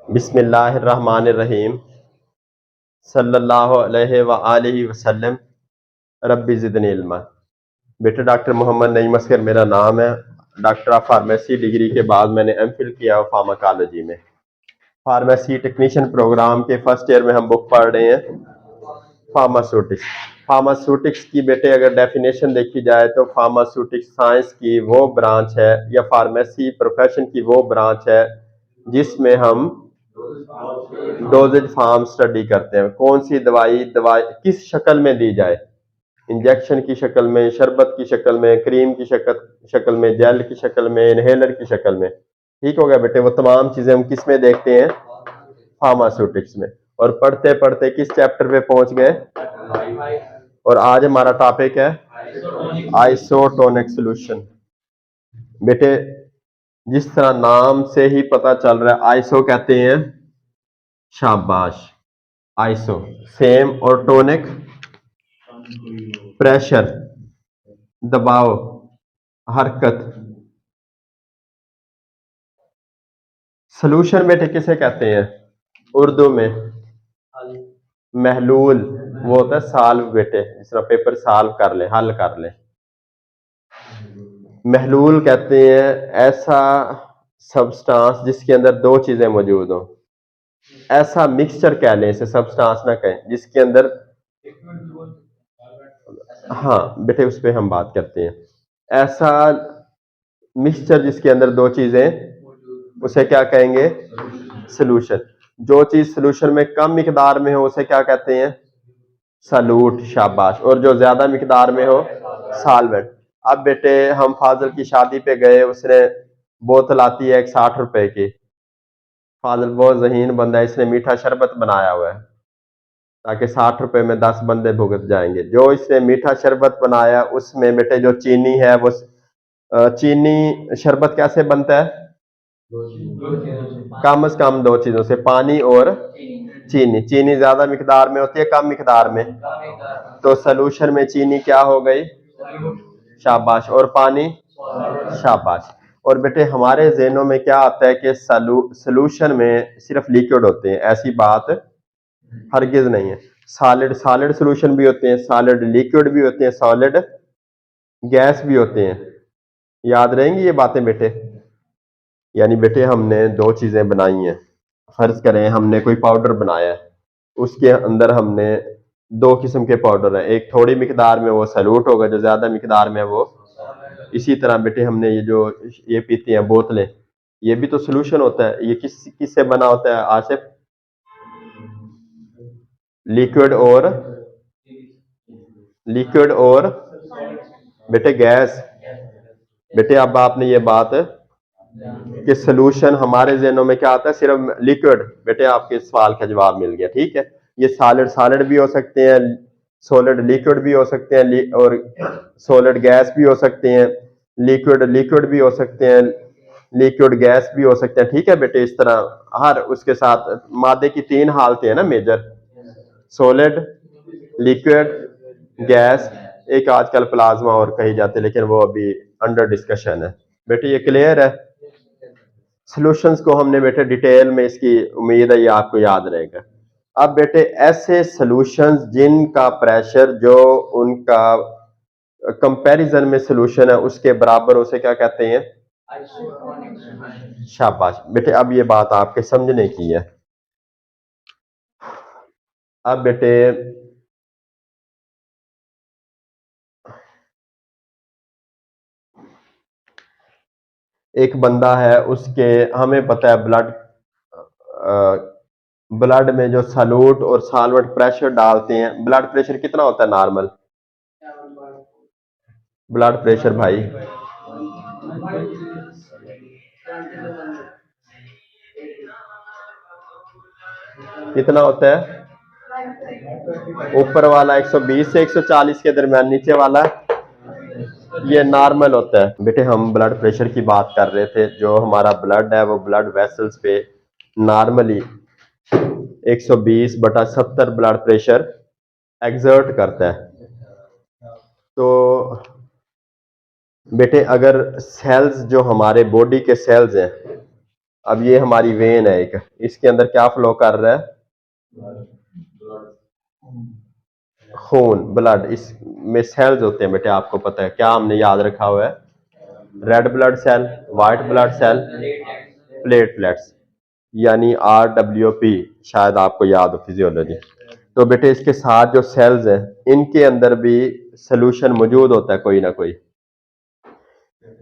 बिस्मिल्लाहिर्रहमानिर्रहीम सल्लल्लाहु अलैहि व आलिहि वसल्लम रब्बी ज़िदनी इल्मा। बेटा डॉक्टर मोहम्मद नईम असगर मेरा नाम है। डॉक्टर ऑफ फार्मेसी डिग्री के बाद मैंने एमफिल किया फार्माकोलॉजी में। फार्मेसी टेक्नीशियन प्रोग्राम के फर्स्ट ईयर में हम बुक पढ़ रहे हैं फार्मास्यूटिक्स। फार्मास्यूटिक्स की बेटे अगर डेफिनेशन देखी जाए तो फार्मास्यूटिक्स साइंस की वो ब्रांच है या फार्मेसी प्रोफेशन की वो ब्रांच है जिसमें हम डोजेज फार्म स्टडी करते हैं। कौन सी दवाई दवाई किस शक्ल में दी जाए, इंजेक्शन की शक्ल में, शरबत की शक्ल में, क्रीम की शक्ल में, जेल की शक्ल में, इनहेलर की शक्ल में। ठीक हो गया बेटे, वो तमाम चीजें हम किस में देखते हैं, फार्मास्यूटिक्स में। और पढ़ते पढ़ते किस चैप्टर पे पहुंच गए, और आज हमारा टॉपिक है आइसोटोनिक सोल्यूशन। बेटे जिस तरह नाम से ही पता चल रहा है, आइसो कहते हैं शाबाश, आइसो सेम, और टोनिक प्रेशर, दबाव, हरकत। सॉल्यूशन बेटे किसे कहते हैं उर्दू में, महलूल। वो होता है साल्व बेटे, जिस तरह पेपर सॉल्व कर ले, हल कर ले। महलूल कहते हैं ऐसा सब्सटेंस जिसके अंदर दो चीजें मौजूद हो। ऐसा मिक्सचर कह लें, इसे सब्सटेंस ना कहें, जिसके अंदर, हाँ बेटे उस पर हम बात करते हैं। ऐसा मिक्सचर जिसके अंदर दो चीजें, उसे क्या कहेंगे, सोल्यूशन। जो चीज सोल्यूशन में कम मिकदार में हो उसे क्या कहते हैं, सलूट, शाबाश। और जो ज्यादा मिकदार में हो, साल्वेंट। अब बेटे हम फाजल की शादी पे गए, उसने बोतल आती है 60 रुपए की। फाजल बहुत जहीन बंदा है, इसने मीठा शरबत बनाया हुआ है ताकि 60 रुपए में 10 बंदे भुगत जाएंगे। जो इसने मीठा शरबत बनाया उसमें बेटे जो चीनी है वो, चीनी शरबत कैसे बनता है, कम से कम दो चीजों से, पानी और चीनी। चीनी ज्यादा मिकदार में होती है कम मिकदार में, तो सोल्यूशन में चीनी क्या हो गई, शाबाश, और पानी, शाबाश। और बेटे हमारे जहनों में क्या आता है कि सोल्यूशन में सिर्फ लिक्विड होते हैं, ऐसी बात हरगिज नहीं है। सॉलिड सॉलिड सोल्यूशन भी होते हैं, सॉलिड लिक्विड भी होते हैं, सॉलिड गैस भी होते हैं। याद रहेंगी ये बातें बेटे। यानी बेटे हमने दो चीजें बनाई हैं। फर्ज करें हमने कोई पाउडर बनाया है, उसके अंदर हमने दो किस्म के पाउडर है, एक थोड़ी मिकदार में वो सैल्यूट होगा, जो ज्यादा मिकदार में वो। इसी तरह बेटे हमने ये जो ये पीते हैं बोतलें, ये भी तो सोल्यूशन होता है। ये किससे बना होता है आसिफ, लिक्विड और, लिक्विड और बेटे गैस। बेटे अब आपने ये बात कि सोल्यूशन हमारे जहनों में क्या आता है, सिर्फ लिक्विड। बेटे आपके सवाल का जवाब मिल गया, ठीक है। ये सॉलिड सॉलिड भी हो सकते हैं, सॉलिड लिक्विड भी हो सकते हैं, और सॉलिड गैस भी हो सकते हैं, लिक्विड लिक्विड भी हो सकते हैं, लिक्विड गैस भी हो सकते हैं। ठीक है बेटे, इस तरह हर उसके साथ मादे की तीन हालतें हैं ना मेजर, सॉलिड, लिक्विड, गैस। एक आजकल प्लाज्मा और कही जाती है, लेकिन वो अभी अंडर डिस्कशन है। बेटे ये क्लियर है। सॉल्यूशंस को हमने बेटे डिटेल में, इसकी उम्मीद है ये आपको याद रहेगा। अब बेटे ऐसे सॉल्यूशंस जिनका प्रेशर जो उनका कंपैरिजन में सॉल्यूशन है उसके बराबर, उसे क्या कहते हैं, शाबाश। बेटे अब ये बात आपके समझने की है। अब बेटे एक बंदा है, उसके हमें पता है ब्लड, ब्लड में जो सॉल्यूट और सॉल्वेंट प्रेशर डालते हैं, ब्लड प्रेशर कितना होता है नॉर्मल, ब्लड प्रेशर भाई कितना होता है, ऊपर वाला 120 से 140 के दरमियान, नीचे वाला ये नॉर्मल होता है। बेटे हम ब्लड प्रेशर की बात कर रहे थे। जो हमारा ब्लड है वो ब्लड वेसल्स पे नॉर्मली 120/70 ब्लड प्रेशर एग्जर्ट करता है। तो बेटे अगर सेल्स, जो हमारे बॉडी के सेल्स हैं, अब ये हमारी वेन है एक, इसके अंदर क्या फ्लो कर रहा है? खून, ब्लड। इसमें सेल्स होते हैं बेटे, आपको पता है क्या हमने याद रखा हुआ है? Red blood cell, white blood cell, platelets, यानी RWP, शायद आपको याद हो फिजियोलॉजी। तो बेटे इसके साथ जो सेल्स हैं इनके अंदर भी सोल्यूशन मौजूद होता है कोई ना कोई।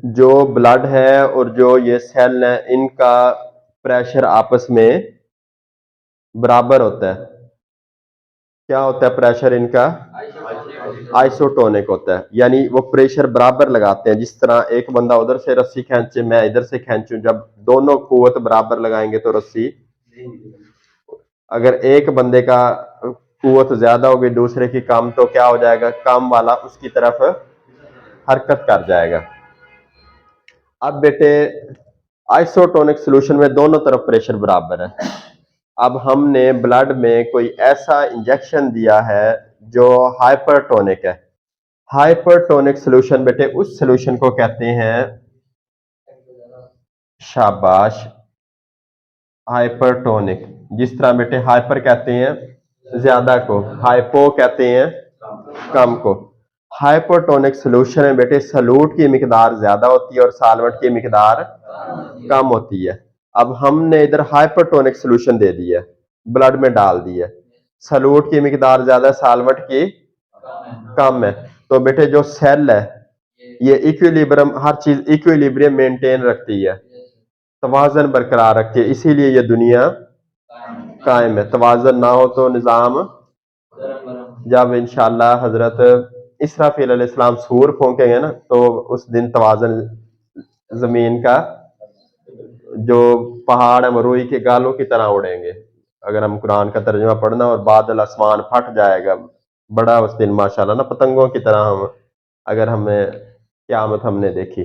जो ब्लड है और जो ये सेल है इनका प्रेशर आपस में बराबर होता है। क्या होता है प्रेशर इनका? आइसोटोनिक होता है, यानी वो प्रेशर बराबर लगाते हैं। जिस तरह एक बंदा उधर से रस्सी खींचे, मैं इधर से खींचूं, जब दोनों कुवत बराबर लगाएंगे तो रस्सी, अगर एक बंदे का कुवत ज्यादा होगी दूसरे की कम, तो क्या हो जाएगा? कम वाला उसकी तरफ हरकत कर जाएगा। अब बेटे आइसोटोनिक सॉल्यूशन में दोनों तरफ प्रेशर बराबर है। अब हमने ब्लड में कोई ऐसा इंजेक्शन दिया है जो हाइपरटोनिक है। हाइपरटोनिक सॉल्यूशन बेटे उस सॉल्यूशन को कहते हैं, शाबाश, हाइपरटोनिक। जिस तरह बेटे हाइपर कहते हैं ज्यादा को, हाइपो कहते हैं कम को। हाइपरटोनिक सॉल्यूशन में बेटे सॉल्यूट की मिकदार ज्यादा होती है और सॉल्वेंट की मिकदार कम होती है। अब हमने इधर हाइपरटोनिक सॉल्यूशन दे दिया, ब्लड में डाल दिया, सॉल्यूट की मिकदार ज्यादा, सॉल्वेंट की कम है। तो बेटे जो सेल है ये इक्विलिब्रियम, हर चीज इक्विलिब्रियम मेंटेन रखती है, तवाज़न बरकरार रखती है, इसीलिए ये दुनिया कायम है। तवाज़न ना हो तो निज़ाम, जब इंशाअल्लाह हजरत इसराफील अलैहिस्सलाम सूर फूंकेंगे ना, तो उस दिन तवाज़न जमीन का, जो पहाड़ है वो रुई के गालों की तरह उड़ेंगे। अगर हम कुरान का तर्जुमा पढ़ना, और बादल आसमान फट जाएगा बड़ा उस दिन माशाल्लाह ना, पतंगों की तरह हम, अगर हमें क़यामत हमने देखी।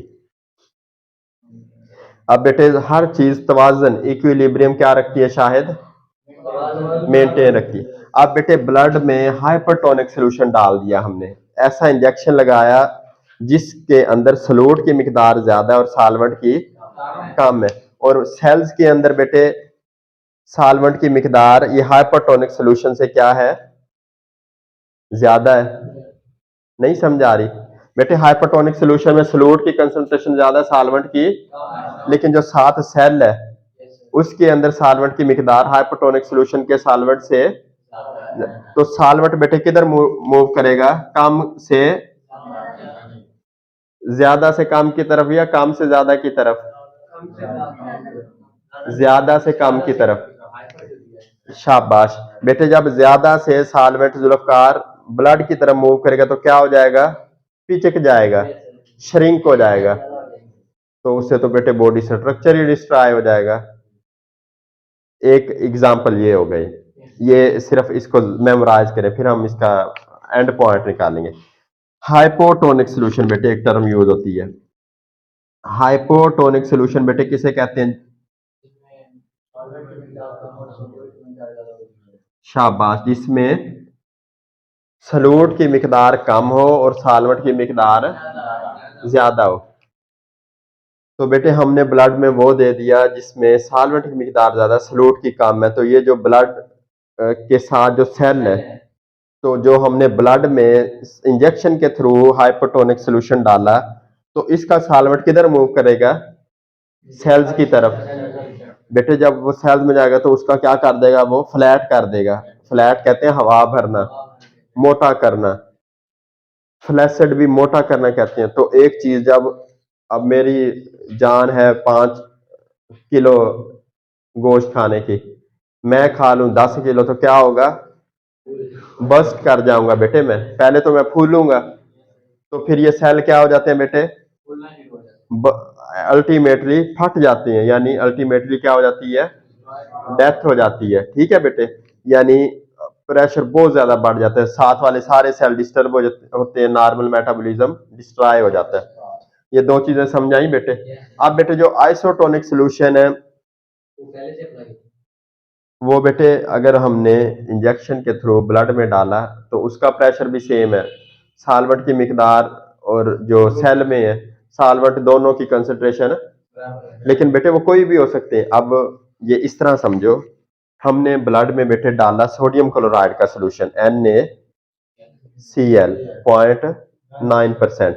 अब बेटे हर चीज तवाज़न इक्विलिब्रियम क्या रखती है? शाहिद मेंटेन रखती है। अब बेटे ब्लड में हाइपरटोनिक सॉल्यूशन डाल दिया हमने, ऐसा इंजेक्शन लगाया जिसके अंदर सॉल्यूट की मिकदार ज्यादा है और सॉल्वेंट की कम है, और सेल्स के अंदर बेटे सॉल्वेंट की मिकदार ये हाइपरटोनिक सॉल्यूशन से क्या है? ज्यादा है। नहीं समझ आ रही बेटे? हाइपरटोनिक सॉल्यूशन में सॉल्यूट की कंसंट्रेशन ज्यादा, सॉल्वेंट की, लेकिन जो साथ सेल है उसके अंदर सॉल्वेंट की मिकदार हाइपरटोनिक सॉल्यूशन के सॉल्वेंट से, तो सॉल्वेंट बेटे किधर मूव करेगा? कम से ज्यादा से कम की तरफ, या कम से ज्यादा की तरफ? ज्यादा से कम की तरफ। शाबाश बेटे, जब ज्यादा से सॉल्वेंट जुल्फकार ब्लड की तरफ मूव करेगा तो क्या हो जाएगा? पिचक जाएगा, श्रिंक हो जाएगा। तो उससे तो बेटे बॉडी स्ट्रक्चर ही डिस्ट्रॉय हो जाएगा। एक एग्जांपल ये हो गई, ये सिर्फ इसको मेमोराइज करें, फिर हम इसका एंड पॉइंट निकालेंगे। हाइपोटोनिक सॉल्यूशन बेटे एक टर्म यूज होती है। हाइपोटोनिक सॉल्यूशन बेटे किसे कहते हैं? शाबाश, जिसमें सॉल्यूट की मिकदार कम हो और सॉल्वेंट की मिकदार ज्यादा हो। तो बेटे हमने ब्लड में वो दे दिया जिसमें सॉल्वेंट की मिकदार ज्यादा, सॉल्यूट की कम है। तो ये जो ब्लड के साथ जो सेल है, तो जो हमने ब्लड में इंजेक्शन के थ्रू हाइपोटोनिक सॉल्यूशन डाला, तो इसका सॉल्वेंट किधर मूव करेगा? सेल्स की तरफ। बेटे जब वो सेल्स में जाएगा तो उसका क्या कर देगा? वो फ्लैट कर देगा। फ्लैट कहते हैं हवा भरना, मोटा करना। फ्लैसेड भी मोटा करना कहते हैं। तो एक चीज, जब अब मेरी जान है 5 किलो गोश्त खाने की, मैं खा लूं 10 किलो, तो क्या होगा? बस्ट कर जाऊंगा बेटे। मैं पहले तो मैं फूलूंगा, तो फिर ये सेल क्या हो जाते हैं बेटे? अल्टीमेटली फट जाती हैं, यानी अल्टीमेटली क्या हो जाती है? डेथ हो जाती है। ठीक है बेटे, यानी प्रेशर बहुत ज्यादा बढ़ जाता है, साथ वाले सारे सेल डिस्टर्ब होते हैं, नॉर्मल मेटाबॉलिज्म डिस्ट्रॉय हो जाता है। ये दो चीजें समझाई बेटे। अब बेटे जो आइसोटोनिक सॉल्यूशन है, वो बेटे अगर हमने इंजेक्शन के थ्रू ब्लड में डाला तो उसका प्रेशर भी सेम है, सॉल्वेंट की मिकदार और जो सेल में है सॉल्वेंट, दोनों की कंसंट्रेशन लेकिन बेटे वो कोई भी हो सकते हैं। अब ये इस तरह समझो, हमने ब्लड में बेटे डाला सोडियम क्लोराइड का सोल्यूशन NaCl 0.9%,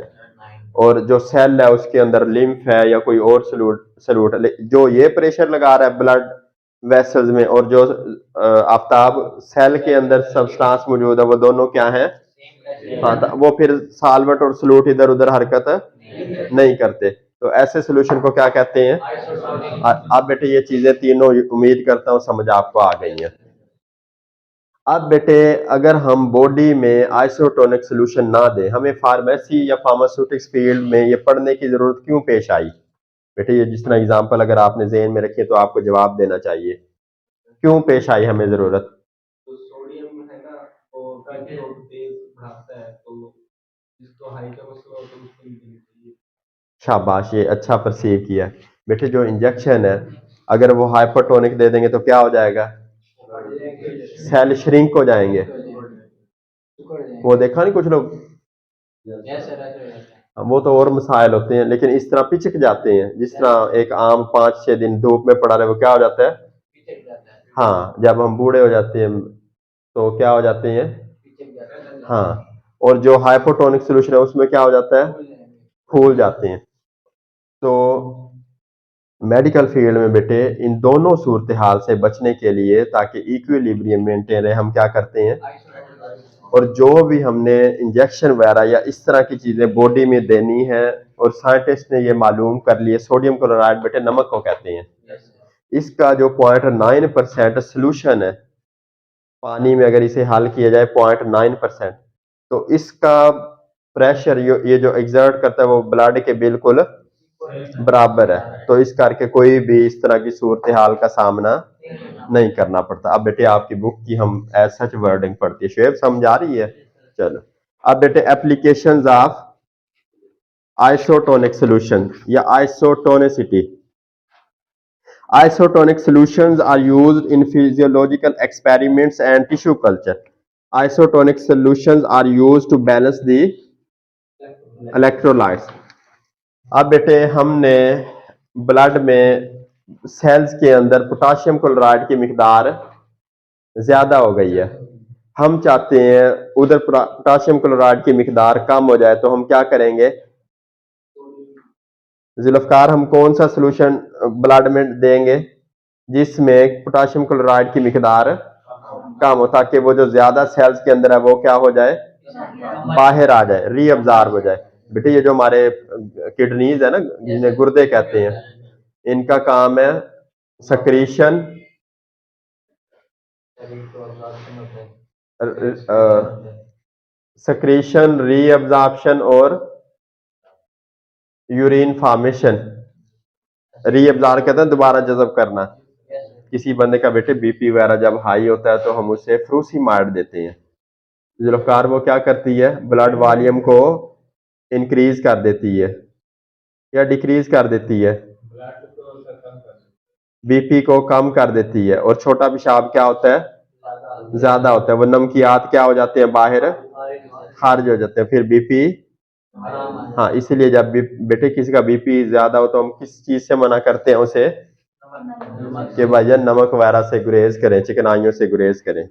और जो सेल है उसके अंदर लिम्फ है या कोई और सलूट सलूट जो ये प्रेशर लगा रहा है ब्लड वेसल्स में, और जो आफ्ताब सेल के अंदर सब्सटेंस मौजूद है, वो दोनों क्या है? हाँ, तो वो फिर साल्वेंट और सलूट इधर उधर हरकत नहीं करते। तो ऐसे सोल्यूशन को क्या कहते हैं? अब बेटे ये चीजें तीनों उम्मीद करता हूं समझ आपको आ गई हैं। अब बेटे अगर हम बॉडी में आइसोटोनिक सोल्यूशन ना दें, हमें फार्मेसी या फार्मास्यूटिक्स फील्ड में ये पढ़ने की जरूरत क्यों पेश आई? बेटे ये जिस तरह एग्जांपल अगर आपने ज़हन में रखे तो आपको जवाब देना चाहिए, क्यों पेश आई हमें जरूरत? तो सोडियम है ना, वो काफी तेज भागता है, तो जिसको हाई कोलेस्ट्रॉल होता है उसको नहीं देना चाहिए। शाबाश, ये अच्छा परसीव किया। बेटे जो इंजेक्शन है अगर वो हाइपरटोनिक दे देंगे तो क्या हो जाएगा? सेल श्रिंक हो जाएंगे। वो देखा नहीं कुछ लोग, वो तो और मसाइल होते हैं, लेकिन इस तरह पिचक जाते हैं जिस तरह एक आम 5-6 दिन धूप में पड़ा रहे, वो क्या हो जाता है? हाँ, जब हम बूढ़े हो जाते हैं तो क्या हो जाते हैं? हाँ, और जो हाइपोटोनिक सोल्यूशन है उसमें क्या हो जाता है? फूल जाते हैं। तो मेडिकल फील्ड में बेटे इन दोनों सूरत हाल से बचने के लिए, ताकि इक्विलिब्रियम मेंटेन रहे, हम क्या करते हैं? और जो भी हमने इंजेक्शन वगैरह या इस तरह की चीजें बॉडी में देनी है, और साइंटिस्ट ने ये मालूम कर लिए सोडियम क्लोराइड बेटे नमक को कहते हैं, इसका जो 0.9% सोल्यूशन है पानी में, अगर इसे हल किया जाए 0.9%, तो इसका प्रेशर ये जो एग्जर्ट करता है वो ब्लड के बिल्कुल बराबर है। तो इस करके कोई भी इस तरह की सूरत हाल का सामना नहीं करना पड़ता। अब बेटे आपकी बुक की हम एज सच वर्डिंग पढ़ती है, शेप समझ आ रही है? चलो, अब बेटे एप्लीकेशंस ऑफ आइसोटोनिक सॉल्यूशन या isotonicity. Isotonic solutions are used in physiological experiments and tissue culture. Isotonic solutions are used to balance the electrolytes. अब बेटे हमने ब्लड में सेल्स के अंदर पोटाशियम क्लोराइड की मिकदार ज्यादा हो गई है, हम चाहते हैं उधर पोटाशियम क्लोराइड की मिकदार कम हो जाए, तो हम क्या करेंगे? जुल्फकार, हम कौन सा सोल्यूशन ब्लड में देंगे जिसमें पोटाशियम क्लोराइड की मिकदार कम हो, ताकि वो जो ज्यादा सेल्स के अंदर है वो क्या हो जाए? बाहर आ जाए, रीअब्जॉर्ब हो जाए। बेटे ये जो हमारे किडनीज है ना, जिन्हें गुर्दे कहते हैं, इनका काम है सक्रीशन, सक्रीशन, रीअब्जॉर्प्शन और यूरिन फॉर्मेशन। रीअब्जॉर्ब कहते हैं दोबारा जज़ब करना। किसी बंदे का बेटे बीपी वगैरह जब हाई होता है तो हम उसे फ्रूसीमाइड देते हैं। जुल्फकार वो क्या करती है? ब्लड वॉल्यूम को इंक्रीज कर देती है या डिक्रीज कर देती है? बीपी को कम कर देती है। और छोटा पेशाब क्या होता है? ज्यादा होता है। वो नमकियात क्या हो जाते हैं? बाहर खारिज हो जाते हैं, फिर बीपी। हाँ, इसीलिए जब बेटे किसी का बीपी ज्यादा हो तो हम किस चीज से मना करते हैं उसे? कि भाईजान नमक वगैरह से गुरेज करें, चिकनाइयों से गुरेज करें।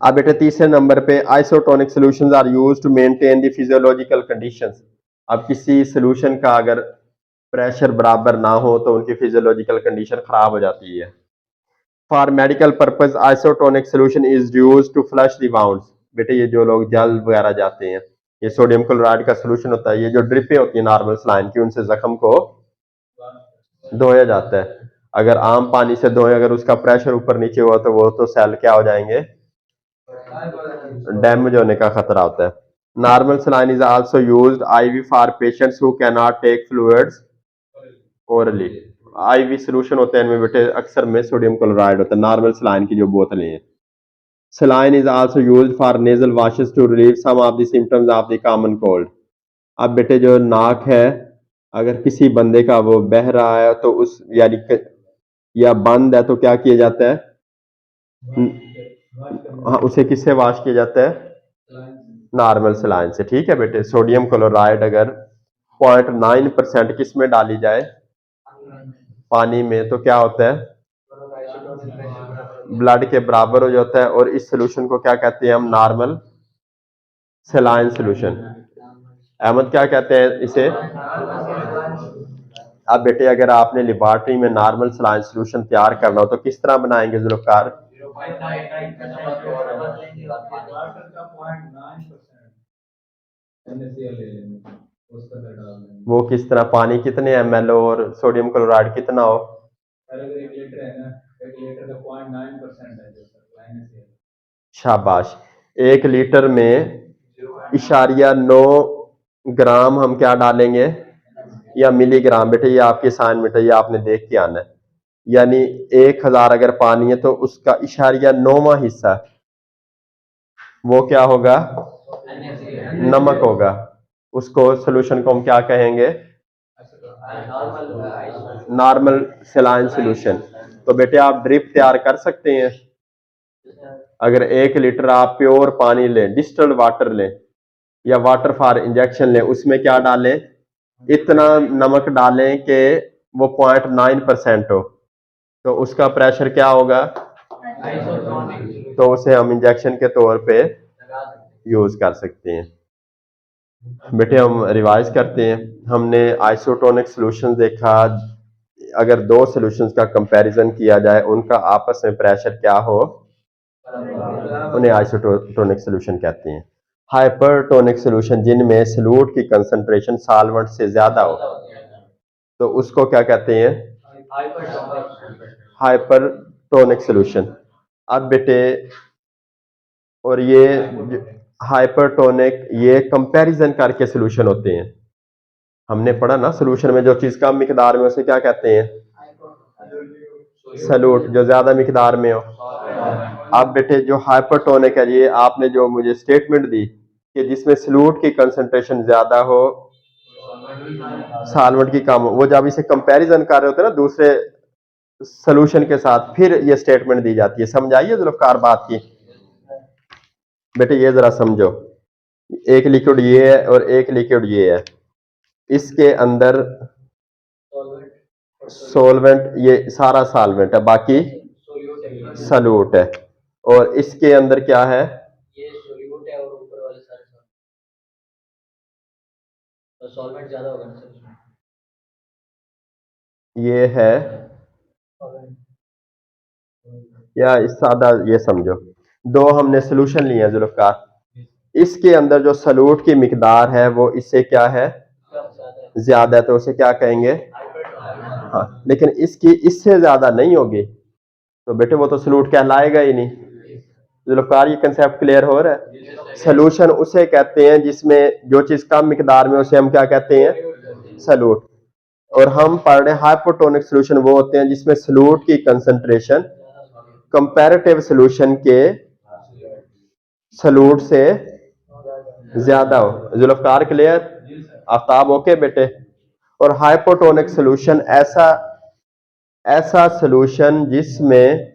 अब बेटे तीसरे नंबर पे isotonic solutions are used to maintain the physiological conditions. अब किसी सॉल्यूशन का अगर प्रेशर बराबर ना हो तो उनकी फिजियोलॉजिकल कंडीशन खराब हो जाती है। For medical purpose isotonic solution is used to flush the wounds. बेटे ये जो लोग जल वगैरह जाते हैं, ये सोडियम क्लोराइड का सॉल्यूशन होता है, ये जो ड्रिपें होती है नॉर्मल सलाइन की, उनसे जख्म को धोया जाता है। अगर आम पानी से धोए, अगर उसका प्रेशर ऊपर नीचे हुआ तो वो तो सेल क्या हो जाएंगे? डैमेज होने का खतरा होता है। Normal saline is also used IV for patients who can not take fluids orally. IV solution होते हैं इनमें बेटे अक्सर में सोडियम क्लोराइड होता है, नॉर्मल सलाइन की जो बोतलें हैं। Saline is also used for nasal washes to relieve some of the symptoms of the common cold. अब बेटे जो नाक है, अगर किसी बंदे का वो बह रहा है तो उस यानी या बंद है तो क्या किया जाता है? हाँ, उसे किससे वॉश किया जाता है? नॉर्मल सलाइन से। ठीक है बेटे, सोडियम क्लोराइड अगर 0.9% किस में डाली जाए, पानी में, तो क्या होता है, ब्लड के बराबर हो जाता है। और इस सोल्यूशन को क्या कहते हैं हम, नॉर्मल सलाइन सोल्यूशन। अहमद क्या कहते हैं इसे। अब बेटे अगर आपने लेबोरेटरी में नॉर्मल सलाइन सोल्यूशन तैयार करना हो तो किस तरह बनाएंगे जुल्फकार। वो किस तरह, पानी कितने ml और सोडियम क्लोराइड कितना हो। अगर 1 लीटर है ना, 1 लीटर का 0.9% है जो सर, शाबाश। 1 लीटर में इशारिया 9 ग्राम हम क्या डालेंगे, या मिलीग्राम, बेटे ये आपके असाइनमेंट है, ये आपने देख के आना है। यानी 1000 अगर पानी है तो उसका इशारिया 9वां हिस्सा वो क्या होगा, नमक होगा। उसको सोल्यूशन को हम क्या कहेंगे, नॉर्मल सलाइन सोल्यूशन। तो बेटे आप ड्रिप तैयार कर सकते हैं। अगर 1 लीटर आप प्योर पानी लें, डिस्टिल्ड वाटर लें या वाटर फॉर इंजेक्शन लें, उसमें क्या डालें, इतना नमक डालें कि वो 0.9% हो, तो उसका प्रेशर क्या होगा, तो उसे हम इंजेक्शन के तौर पे यूज कर सकते हैं। बेटे हम रिवाइज करते हैं। हमने आइसोटोनिक सॉल्यूशन देखा, अगर दो सॉल्यूशंस का कंपैरिजन किया जाए उनका आपस में प्रेशर क्या हो, उन्हें आइसोटोनिक सॉल्यूशन कहते हैं। हाइपरटोनिक सॉल्यूशन जिनमें सॉल्यूट की कंसंट्रेशन सॉल्वेंट से ज्यादा हो, तो उसको क्या कहते हैं, हाइपरटोनिक सॉल्यूशन। अब बेटे और ये हाइपरटोनिक ये कंपैरिजन करके सॉल्यूशन होते हैं। हमने पढ़ा ना सॉल्यूशन में जो चीज कम मिकदार में उसे क्या कहते हैं, सॉल्यूट, जो ज्यादा मिकदार में हो। अब बेटे जो हाइपरटोनिक है, ये आपने जो मुझे स्टेटमेंट दी कि जिसमें सॉल्यूट की कंसंट्रेशन ज्यादा हो सॉल्वेंट की कम हो, वो जब इसे कंपैरिजन कर रहे होते हैं ना दूसरे सॉल्यूशन के साथ, फिर ये स्टेटमेंट दी जाती है। समझाइए जुल्फकार बात की। बेटे ये जरा समझो, एक लिक्विड ये है और एक लिक्विड ये है, इसके अंदर सॉल्वेंट, ये सारा सॉल्वेंट है, बाकी सॉल्यूट है, और इसके अंदर क्या है, ये सोल्यूट है और ऊपर वाले सारे तो सॉल्वेंट ज्यादा होगा ना सर इसमें। ये है, या इस सादा ये समझो, दो हमने सोल्यूशन लिए हैं जुल्फकार, इसके अंदर जो सॉल्यूट की मिकदार है वो इससे क्या है, ज्यादा है, तो उसे क्या कहेंगे, हाँ। लेकिन इसकी इससे ज्यादा नहीं होगी तो बेटे वो तो सॉल्यूट कहलाएगा ही नहीं। जुल्फकार ये कंसेप्ट क्लियर हो रहा है। सोल्यूशन उसे कहते हैं जिसमें जो चीज कम मिकदार में, उसे हम क्या कहते हैं, सॉल्यूट। और हम पढ़ रहे हैं हाइपोटोनिक सोल्यूशन वो होते हैं जिसमें सॉल्यूट की कंसंट्रेशन कंपैरेटिव सोल्यूशन के सॉल्यूट से ज्यादा हो। जुल्फकार क्लियर, आफ्ताब ओके बेटे। और हाइपोटोनिक सोल्यूशन ऐसा ऐसा सोल्यूशन जिसमें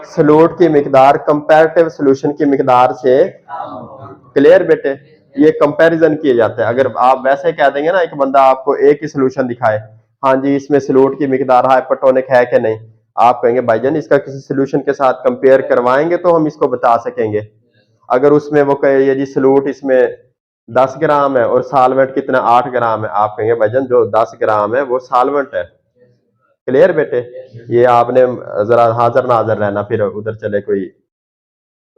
सॉल्यूट की मिकदार कंपैरेटिव सोल्यूशन की मिकदार से, क्लियर बेटे, ये कंपैरिजन किए जाते हैं। अगर आप वैसे कह देंगे ना, एक बंदा आपको एक ही सोल्यूशन दिखाए, हाँ जी इसमें सॉल्यूट की मिकदार हाइपरटोनिक है कि नहीं, आप कहेंगे भाईजान इसका किसी सोल्यूशन के साथ कंपेयर करवाएंगे तो हम इसको बता सकेंगे। अगर उसमें वो कहे ये जी सॉल्यूट इसमें 10 ग्राम है और सॉल्वेंट कितना 8 ग्राम है, आप कहेंगे भाईजान जो 10 ग्राम है वो सॉल्वेंट है। क्लियर बेटे, ये आपने जरा हाजिर नाजर रहना, फिर उधर चले कोई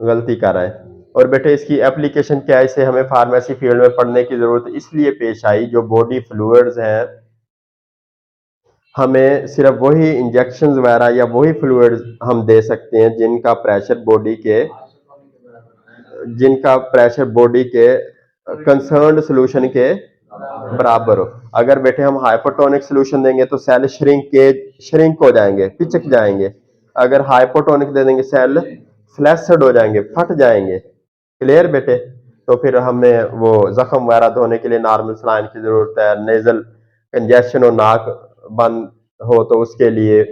गलती कर रहा है। और बेटे इसकी एप्लीकेशन क्या है, इसे हमें फार्मेसी फील्ड में पढ़ने की जरूरत इसलिए पेश आई, जो बॉडी फ्लूइड्स हैं हमें सिर्फ वही इंजेक्शन वगैरह या वही फ्लूइड्स हम दे सकते हैं जिनका प्रेशर बॉडी के कंसर्न्ड सोल्यूशन के बराबर हो। अगर बेटे हम हाइपोटोनिक सोल्यूशन देंगे तो सेल श्रिंक हो जाएंगे, पिचक जाएंगे। अगर हाइपोटोनिक दे देंगे सेल फ्लैसिड हो जाएंगे, फट जाएंगे। क्लियर बेटे, तो फिर हमें वो जख्म वगैरह धोने के लिए नॉर्मल सलाइन की जरूरत है, नेजल कंजेशन और नाक बंद हो तो उसके लिए,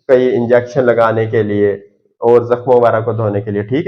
कई इंजेक्शन लगाने के लिए और जख्मों वगैरह को धोने के लिए। ठीक है।